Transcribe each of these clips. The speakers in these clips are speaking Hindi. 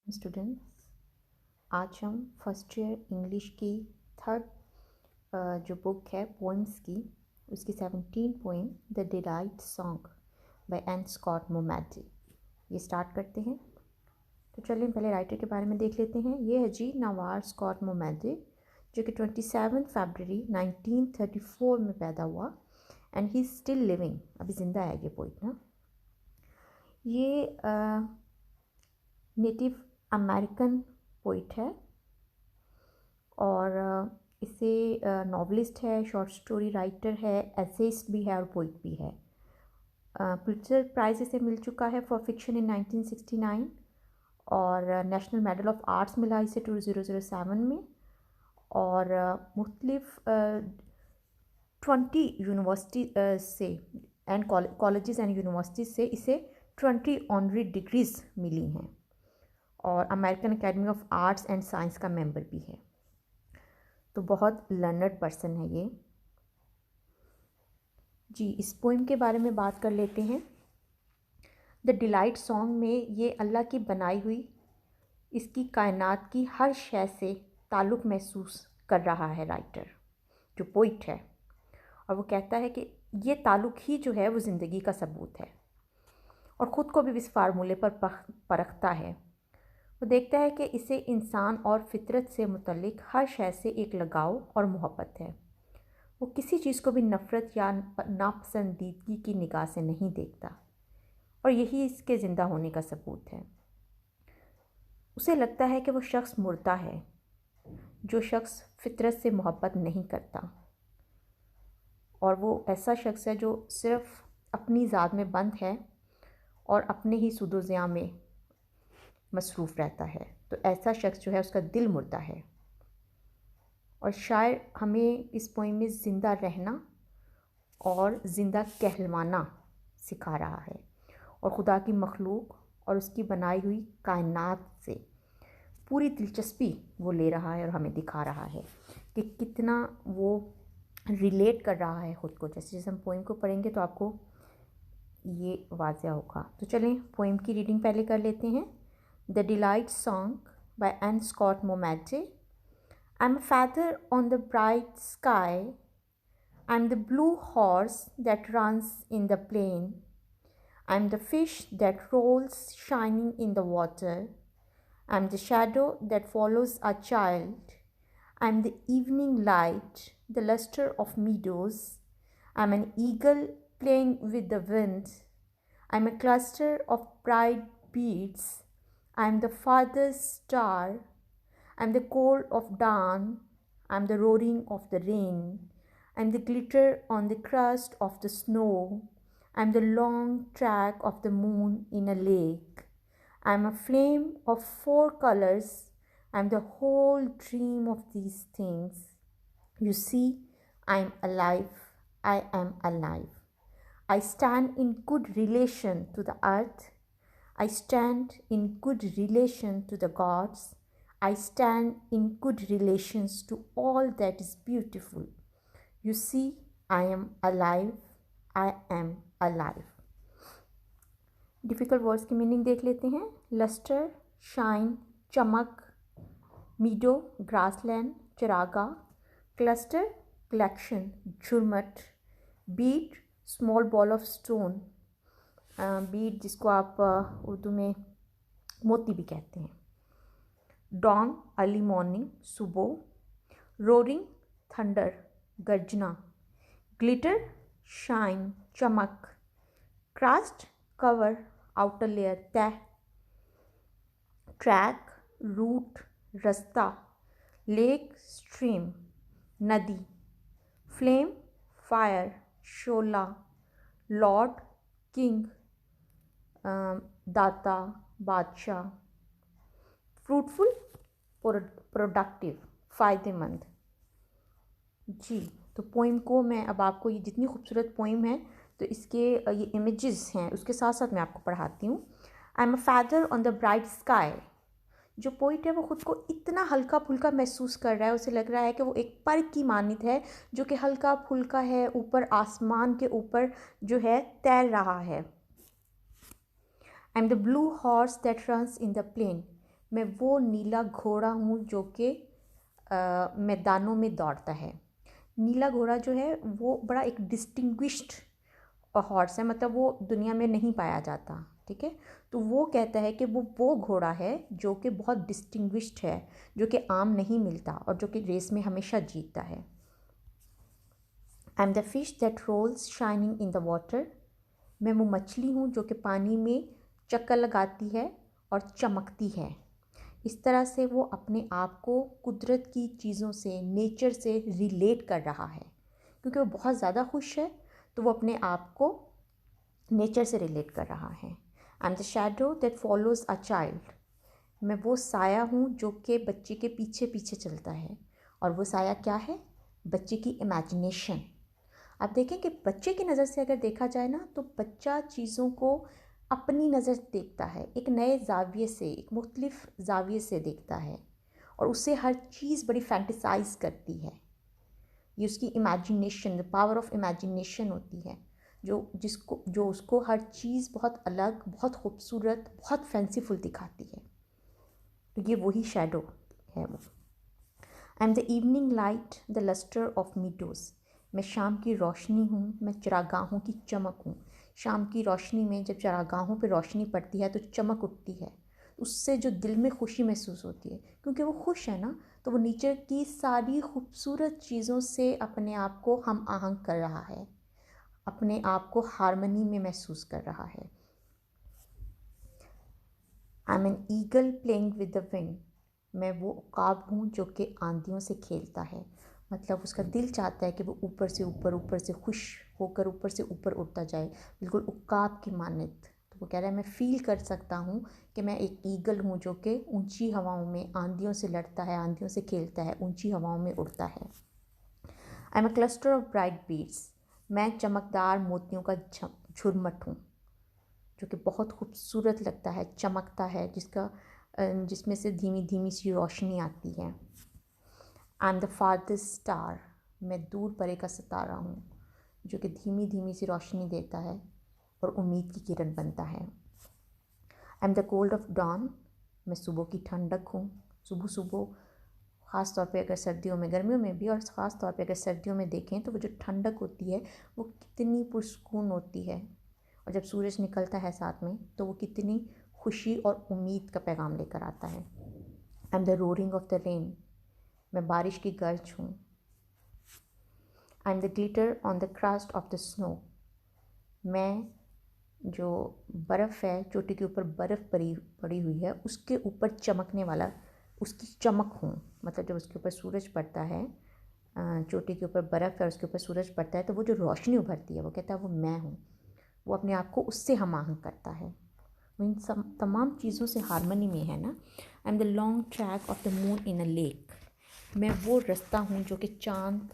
स्टूडेंट्स, आज हम फर्स्ट ईयर इंग्लिश की थर्ड जो बुक है पोइम्स की, उसकी 17 poem the delight song by N Scott Momaday ये स्टार्ट करते हैं। तो चलिए पहले राइटर के बारे में देख लेते हैं। ये है जी नावार स्कॉट मोमैडी, जो कि 27 फरवरी 1934 में पैदा हुआ एंड ही स्टिल लिविंग। अभी ज़िंदा है ये पोइट ना। ये नेटिव अमेरिकन पोइट है और इसे नॉवलिस्ट है, शॉर्ट स्टोरी राइटर है, एसेइस्ट भी है और पोइट भी है। पुलित्ज़र प्राइज़ इसे मिल चुका है फॉर फिक्शन इन 1969 और नेशनल मेडल ऑफ आर्ट्स मिला इसे 2007 में और मुख्तलिफ 20 यूनिवर्सिटी से एंड कॉलेजेस एंड यूनिवर्सिटीज़ से इसे 20 ऑनरी डिग्रीज़ मिली हैं और American academy of arts and science का मेंबर भी है। तो बहुत लर्नड पर्सन है ये जी। इस पोइम के बारे में बात कर लेते हैं। द डिलाइट सॉन्ग में ये अल्लाह की बनाई हुई इसकी कायनात की हर शय से ताल्लुक़ महसूस कर रहा है राइटर जो पोइट है, और वो कहता है कि ये ताल्लुक़ ही जो है वो ज़िंदगी का सबूत है और ख़ुद को भी इस फार्मूले पर परखता है। वो देखता है कि इसे इंसान और फितरत से मुतल्लिक हर शय से एक लगाव और मोहब्बत है। वो किसी चीज़ को भी नफ़रत या नापसंदीदगी की निगाह से नहीं देखता और यही इसके ज़िंदा होने का सबूत है। उसे लगता है कि वो शख्स मुर्दा है, जो शख्स फितरत से मोहब्बत नहीं करता, और वो ऐसा शख्स है जो सिर्फ़ अपनी ज़ात में बंद है और अपने ही सुदो-ज़िया में मसरूफ़ रहता है। तो ऐसा शख्स जो है उसका दिल मुर्दा है। और शायर हमें इस पोइम में ज़िंदा रहना और ज़िंदा कहलवाना सिखा रहा है और खुदा की मखलूक और उसकी बनाई हुई कायनात से पूरी दिलचस्पी वो ले रहा है और हमें दिखा रहा है कि कितना वो रिलेट कर रहा है ख़ुद को। जैसे जैसे हम पोइम को पढ़ेंगे तो आपको ये वाज़ह होगा। तो चलें पोइम की रीडिंग पहले कर लेते हैं। The Delight Song by Anne Scott Momadge. I'm a feather on the bright sky. I'm the blue horse that runs in the plain. I'm the fish that rolls shining in the water. I'm the shadow that follows a child. I'm the evening light, the luster of meadows. I'm an eagle playing with the wind. I'm a cluster of bright beads. I'm the farthest star. I'm the cold of dawn. I'm the roaring of the rain. I'm the glitter on the crust of the snow. I'm the long track of the moon in a lake. I'm a flame of 4 colors. I'm the whole dream of these things. You see, I'm alive. I am alive. I stand in good relation to the earth. I stand in good relation to the gods. I stand in good relations to all that is beautiful. You see, I am alive. I am alive. Difficult words की मीनिंग देख लेते हैं। लस्टर, शाइन, चमक, मीडो, ग्रासलैंड, चरागा, क्लस्टर, कलेक्शन, झुरमट, bead, small ball of stone, bead जिसको आप उर्दू में मोती भी कहते हैं, डॉन, अर्ली मॉर्निंग, सुबह, रोरिंग, थंडर, गर्जना, ग्लिटर, शाइन, चमक, क्रस्ट, कवर, आउटर लेयर, तह, ट्रैक, रूट, रास्ता, लेक, स्ट्रीम, नदी, फ्लेम, फायर, शोला, लॉर्ड, किंग, दाता, बादशाह, फ्रूटफुल, प्रोडक्टिव, फ़ायदेमंद जी। तो पोइम को मैं अब आपको, ये जितनी खूबसूरत पोइम है तो इसके ये इमेजेस हैं उसके साथ साथ मैं आपको पढ़ाती हूँ। I am a feather on the bright sky. जो पोइट है वो ख़ुद को इतना हल्का फुल्का महसूस कर रहा है, उसे लग रहा है कि वो एक पर की मानित है जो कि हल्का फुल्का है, ऊपर आसमान के ऊपर जो है तैर रहा है। I am the blue horse that runs in the plain. मैं वो नीला घोड़ा हूँ जो कि मैदानों में दौड़ता है। नीला घोड़ा जो है वो बड़ा एक डिस्टिंग्विश्ड हॉर्स है, मतलब वो दुनिया में नहीं पाया जाता, ठीक है। तो वो कहता है कि वो घोड़ा है जो कि बहुत डिस्टिंग्विश्ड है, जो कि आम नहीं मिलता और जो कि रेस में हमेशा जीतता है। I am the fish that rolls shining in the water. मैं वो मछली हूँ जो कि पानी में चक्कर लगाती है और चमकती है। इस तरह से वो अपने आप को कुदरत की चीज़ों से, नेचर से रिलेट कर रहा है, क्योंकि वो बहुत ज़्यादा खुश है तो वो अपने आप को नेचर से रिलेट कर रहा है। I am the shadow that follows a child. मैं वो साया हूँ जो कि बच्चे के पीछे पीछे चलता है, और वो साया क्या है? बच्चे की इमेजिनेशन। आप देखें कि बच्चे की नज़र से अगर देखा जाए ना, तो बच्चा चीज़ों को अपनी नज़र से देखता है, एक नए ज़ाविये से, एक मुख्तलिफ ज़ाविये से देखता है, और उससे हर चीज़ बड़ी फैंटिसाइज करती है। ये उसकी imagination, the power of imagination होती है, जो उसको हर चीज़ बहुत अलग, बहुत खूबसूरत, बहुत फैंसीफुल दिखाती है। तो ये वही शैडो है वो। I am the evening light the lustre of meadows. मैं शाम की रोशनी हूँ, मैं चरागाहों की चमक हूँ। शाम की रोशनी में जब चरागाहों पे रोशनी पड़ती है तो चमक उठती है, उससे जो दिल में खुशी महसूस होती है, क्योंकि वो खुश है ना, तो वो नेचर की सारी खूबसूरत चीज़ों से अपने आप को हम आहंग कर रहा है, अपने आप को हारमनी में महसूस कर रहा है। I M an eagle playing with the wind. मैं वो उकाब हूँ जो कि आंधियों से खेलता है, मतलब उसका दिल चाहता है कि वो ऊपर से ऊपर, ऊपर से खुश होकर ऊपर से ऊपर उड़ता जाए, बिल्कुल उकाब की मानद। तो वो कह रहा है मैं फील कर सकता हूँ कि मैं एक ईगल हूँ जो कि ऊंची हवाओं में आंधियों से लड़ता है, आंधियों से खेलता है, ऊंची हवाओं में उड़ता है। I am a cluster of bright beads. मैं चमकदार मोतियों का झुरमुट हूँ, जो कि बहुत खूबसूरत लगता है, चमकता है, जिसमें से धीमी धीमी सी रोशनी आती है। I am the farthest star. मैं दूर परे का सितारा हूँ जो कि धीमी धीमी सी रोशनी देता है और उम्मीद की किरण बनता है। I am the cold of dawn. मैं सुबह की ठंडक हूँ। सुबह सुबह ख़ास तौर पे अगर सर्दियों में, गर्मियों में भी, और ख़ास तौर पे अगर सर्दियों में देखें तो वो जो ठंडक होती है वो कितनी पुरसकून होती है, और जब सूरज निकलता है साथ में तो वो कितनी खुशी और उम्मीद का पैगाम लेकर आता है। I am the roaring of the rain. मैं बारिश की गर्ज हूँ। I am the glitter on the crust of the snow. मैं जो बर्फ़ है, चोटी के ऊपर बर्फ़ पड़ी हुई है, उसके ऊपर चमकने वाला, उसकी चमक हूँ। मतलब जब उसके ऊपर सूरज पड़ता है, चोटी के ऊपर बर्फ़ है, उसके ऊपर सूरज पड़ता है, तो वो जो रोशनी उभरती है वो कहता है वो मैं हूँ। वो अपने आप को उससे हम आहंग करता है। वो इन तमाम चीज़ों से हारमनी में है ना। आई am the long track of the moon in a lake. मैं वो रास्ता हूँ जो कि चाँद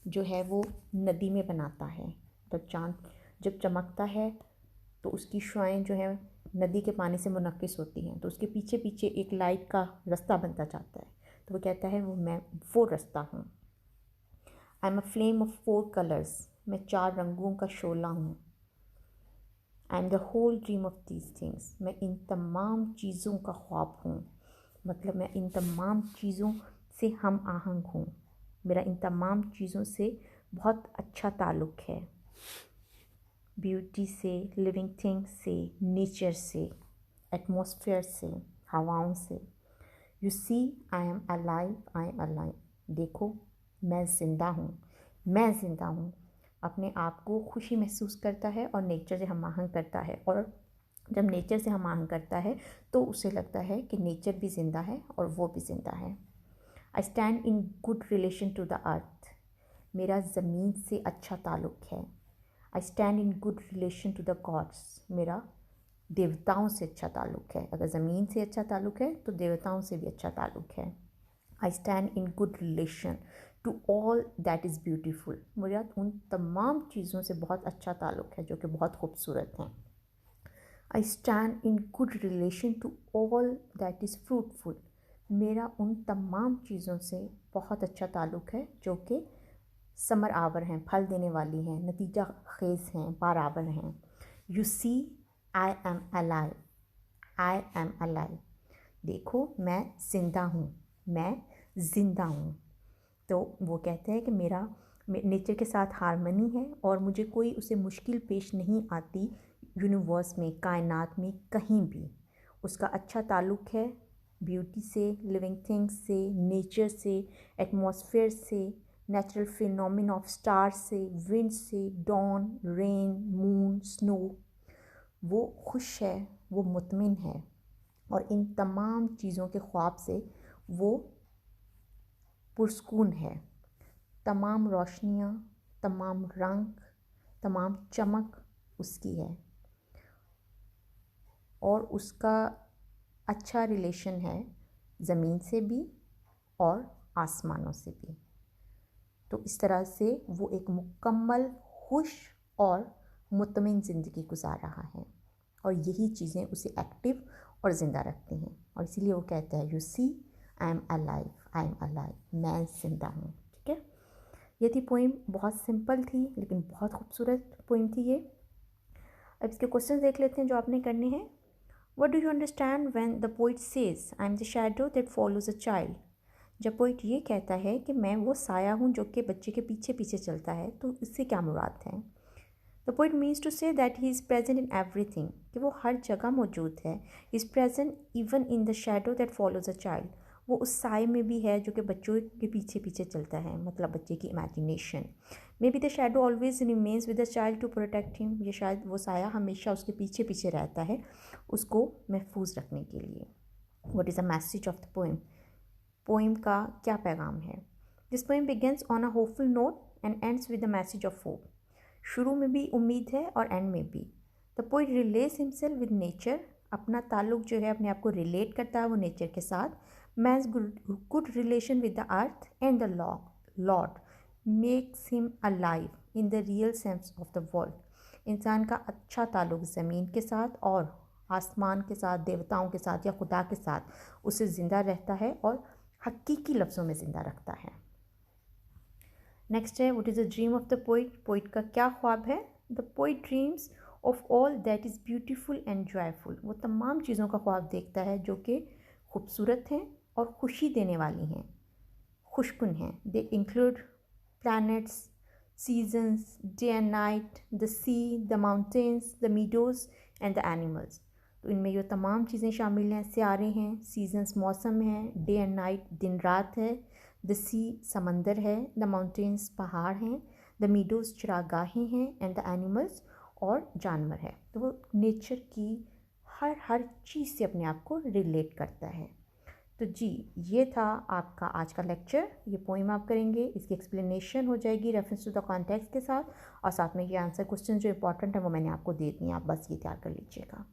जो है वो नदी में बनाता है। जब चाँद जब चमकता है तो उसकी शुआएं जो है नदी के पानी से मुनक्किस होती हैं, तो उसके पीछे पीछे एक लाइट का रास्ता बनता जाता है, तो वो कहता है मैं वो रास्ता हूँ। I am a flame of 4 colours. मैं 4 रंगों का शोला हूँ। I am the whole dream of these things. मैं इन तमाम चीज़ों का ख्वाब हूँ, मतलब मैं इन तमाम चीज़ों से हम आहंग हूँ। मेरा इन तमाम चीज़ों से बहुत अच्छा ताल्लुक़ है, ब्यूटी से, लिविंग थिंग्स से, नेचर से, एटमॉस्फेयर से, हवाओं से। You see I am alive, I am alive. देखो मैं ज़िंदा हूँ, मैं ज़िंदा हूँ। अपने आप को खुशी महसूस करता है और नेचर से हम आहंग करता है, और जब नेचर से हम आहंग करता है तो उसे लगता है कि नेचर भी ज़िंदा है और वो भी ज़िंदा है। I stand in good relation to the earth. मेरा ज़मीन से अच्छा ताल्लुक़ है। I stand in good relation to the gods. मेरा देवताओं से अच्छा ताल्लुक़ है। अगर ज़मीन से अच्छा ताल्लुक़ है तो देवताओं से भी अच्छा ताल्लुक़ है। I stand in good relation to all that is beautiful. मेरा उन तमाम चीज़ों से बहुत अच्छा ताल्लुक़ है जो कि बहुत खूबसूरत हैं। I stand in good relation to all that is fruitful. मेरा उन तमाम चीज़ों से बहुत अच्छा ताल्लुक़ है जो कि समर आवर हैं, फल देने वाली हैं, नतीजा खेज़ हैं, बारावर हैं। You see I am alive, I am alive. देखो मैं जिंदा हूँ, मैं जिंदा हूँ। तो वो कहते हैं कि मेरा नेचर के साथ हारमनी है और मुझे कोई उसे मुश्किल पेश नहीं आती यूनिवर्स में, कायनात में कहीं भी। उसका अच्छा ताल्लुक़ है ब्यूटी से, लिविंग थिंग्स से, नेचर से, एटमॉस्फेयर से, नेचुरल फिनोमिना ऑफ स्टार्स से, विंड से, डॉन, रेन, मून, स्नो। वो खुश है, वो मुतमिन है और इन तमाम चीज़ों के ख्वाब से वो पुरस्कून है। तमाम रोशनियाँ, तमाम रंग, तमाम चमक उसकी है और उसका अच्छा रिलेशन है ज़मीन से भी और आसमानों से भी। तो इस तरह से वो एक मुकम्मल खुश और मुतमिन ज़िंदगी गुजार रहा है और यही चीज़ें उसे एक्टिव और ज़िंदा रखती हैं और इसीलिए वो कहता है, you see I am alive, I am alive, मैं ज़िंदा हूँ। ठीक है, ये थी पोइम। बहुत सिंपल थी लेकिन बहुत खूबसूरत पोइम थी ये। अब इसके क्वेश्चन देख लेते हैं जो आपने करने हैं। What do you understand when the poet says, I am the shadow that follows a child? जब पोइट ये कहता है कि मैं वो साया हूँ जो कि बच्चे के पीछे पीछे चलता है, तो इससे क्या मुराद है? The poet means to say that he is present in everything, कि वो हर जगह मौजूद है। He is present even in the shadow that follows a child. वो उस साए में भी है जो कि बच्चों के पीछे पीछे चलता है, मतलब बच्चे की imagination. May be the shadow always remains with the child to protect him, ये शायद वो साया हमेशा उसके पीछे पीछे रहता है उसको महफूज रखने के लिए। What is the message of the poem? Poem का क्या पैगाम है? This poem begins on a hopeful note and ends with the message of hope. शुरू में भी उम्मीद है और एंड में भी। The poet relates himself with nature, अपना ताल्लुक जो है अपने आप को रिलेट करता है वो नेचर के साथ। Man's good relation with the earth and the lord makes him alive in the real sense of the world. इंसान का अच्छा ताल्लुक ज़मीन के साथ और आसमान के साथ, देवताओं के साथ या खुदा के साथ उसे ज़िंदा रहता है और हकीकी लफ्ज़ों में ज़िंदा रखता है। नेक्स्ट है, what is the dream of the poet? Poet का क्या ख्वाब है? The poet dreams of all that is beautiful and joyful. वो तमाम चीज़ों का ख्वाब देखता है जो कि खूबसूरत हैं और खुशी देने वाली हैं, खुशकुन हैं। They include planets, seasons, day and night, the sea, the mountains, the meadows and the animals. तो इनमें ये तमाम चीज़ें शामिल हैं। सियारे हैं, सीजन्स मौसम हैं, डे एंड नाइट दिन रात है, द सी समंदर है, द माउंटेन्स पहाड़ हैं, द मीडोज़ चरागाहें हैं एंड द एनिमल्स और जानवर है। तो वो नेचर की हर चीज़ से अपने आप को रिलेट करता है। तो जी, ये था आपका आज का लेक्चर। ये पोइम आप करेंगे, इसकी एक्सप्लेनेशन हो जाएगी रेफरेंस टू द कॉन्टेक्स्ट के साथ और साथ में ये आंसर क्वेश्चन जो इंपॉर्टेंट है वो मैंने आपको दे दिए, आप बस ये तैयार कर लीजिएगा।